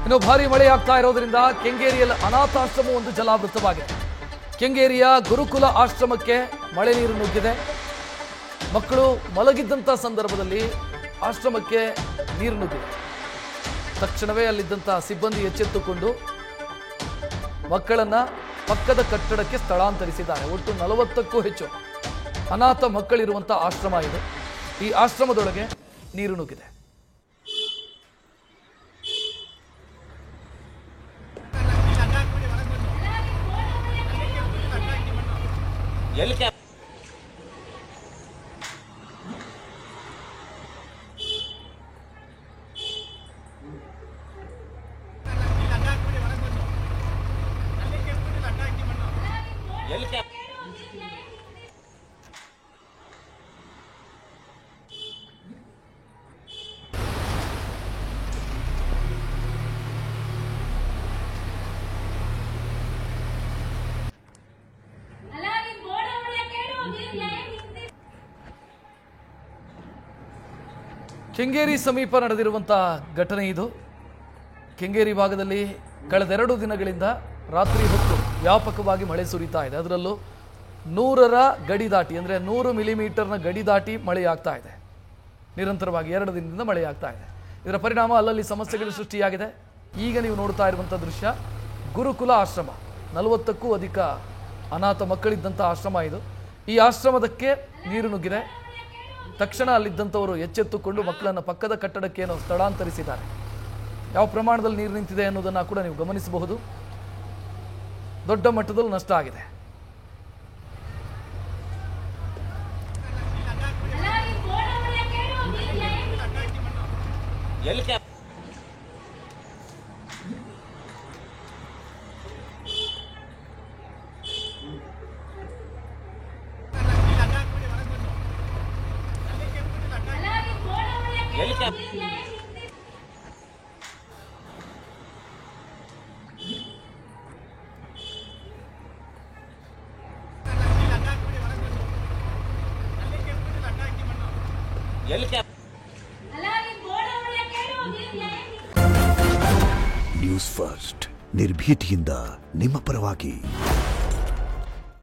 ಇನ್ನು ಭಾರಿ ಮಳೆಯಾಗ್ತಾ ಇರೋದ್ರಿಂದ ಕೆಂಗೇರಿಯಲ್ಲಿ ಅನಾಥಾಶ್ರಮ ಒಂದು ಜಲಾವೃತವಾಗಿದೆ. ಕೆಂಗೇರಿಯ ಗುರುಕುಲ ಆಶ್ರಮಕ್ಕೆ ಮಳೆ ನೀರು ನುಗ್ಗಿದೆ. ಮಕ್ಕಳು ಮಲಗಿದ್ದಂಥ ಸಂದರ್ಭದಲ್ಲಿ ಆಶ್ರಮಕ್ಕೆ ನೀರು ನುಗ್ಗಿದೆ. ತಕ್ಷಣವೇ ಅಲ್ಲಿದ್ದಂಥ ಸಿಬ್ಬಂದಿ ಎಚ್ಚೆತ್ತುಕೊಂಡು ಮಕ್ಕಳನ್ನ ಪಕ್ಕದ ಕಟ್ಟಡಕ್ಕೆ ಸ್ಥಳಾಂತರಿಸಿದ್ದಾರೆ. ಒಟ್ಟು 40ಕ್ಕೂ ಹೆಚ್ಚು ಅನಾಥ ಮಕ್ಕಳಿರುವಂಥ ಆಶ್ರಮ ಇದು. ಈ ಆಶ್ರಮದೊಳಗೆ ನೀರು ನುಗ್ಗಿದೆ. ಕೆಂಗೇರಿ ಸಮೀಪ ನಡೆದಿರುವಂತಹ ಘಟನೆ ಇದು. ಕೆಂಗೇರಿ ಭಾಗದಲ್ಲಿ ಕಳೆದ 2 ದಿನಗಳಿಂದ ರಾತ್ರಿ ಹೊತ್ತು ವ್ಯಾಪಕವಾಗಿ ಮಳೆ ಸುರಿತಾ ಇದೆ. ಅದರಲ್ಲೂ 100ರ ಗಡಿ ದಾಟಿ ಅಂದರೆ 100 ಮಿಲಿಮೀಟರ್ನ ಗಡಿ ದಾಟಿ ಮಳೆಯಾಗ್ತಾ ಇದೆ. ನಿರಂತರವಾಗಿ 2 ದಿನದಿಂದ ಮಳೆಯಾಗ್ತಾ ಇದೆ. ಇದರ ಪರಿಣಾಮ ಅಲ್ಲಲ್ಲಿ ಸಮಸ್ಯೆಗಳು ಸೃಷ್ಟಿಯಾಗಿದೆ. ಈಗ ನೀವು ನೋಡ್ತಾ ಇರುವಂಥ ದೃಶ್ಯ ಗುರುಕುಲ ಆಶ್ರಮ. 40ಕ್ಕೂ ಅಧಿಕ ಅನಾಥ ಮಕ್ಕಳಿದ್ದಂಥ ಆಶ್ರಮ ಇದು. ಈ ಆಶ್ರಮದಕ್ಕೆ ನೀರು ನುಗ್ಗಿದೆ. ತಕ್ಷಣ ಅಲ್ಲಿದ್ದಂಥವರು ಎಚ್ಚೆತ್ತುಕೊಂಡು ಮಕ್ಕಳನ್ನು ಪಕ್ಕದ ಕಟ್ಟಡಕ್ಕೆ ಏನೋ ಸ್ಥಳಾಂತರಿಸಿದ್ದಾರೆ. ಯಾವ ಪ್ರಮಾಣದಲ್ಲಿ ನೀರು ನಿಂತಿದೆ ಅನ್ನೋದನ್ನು ಕೂಡ ನೀವು ಗಮನಿಸಬಹುದು. ದೊಡ್ಡ ಮಟ್ಟದಲ್ಲಿ ನಷ್ಟ ಆಗಿದೆ. ನ್ಯೂಸ್ ಫಸ್ಟ್ ನಿರ್ಭೀತಿಯಿಂದ ನಿಮ್ಮ ಪರವಾಗಿ.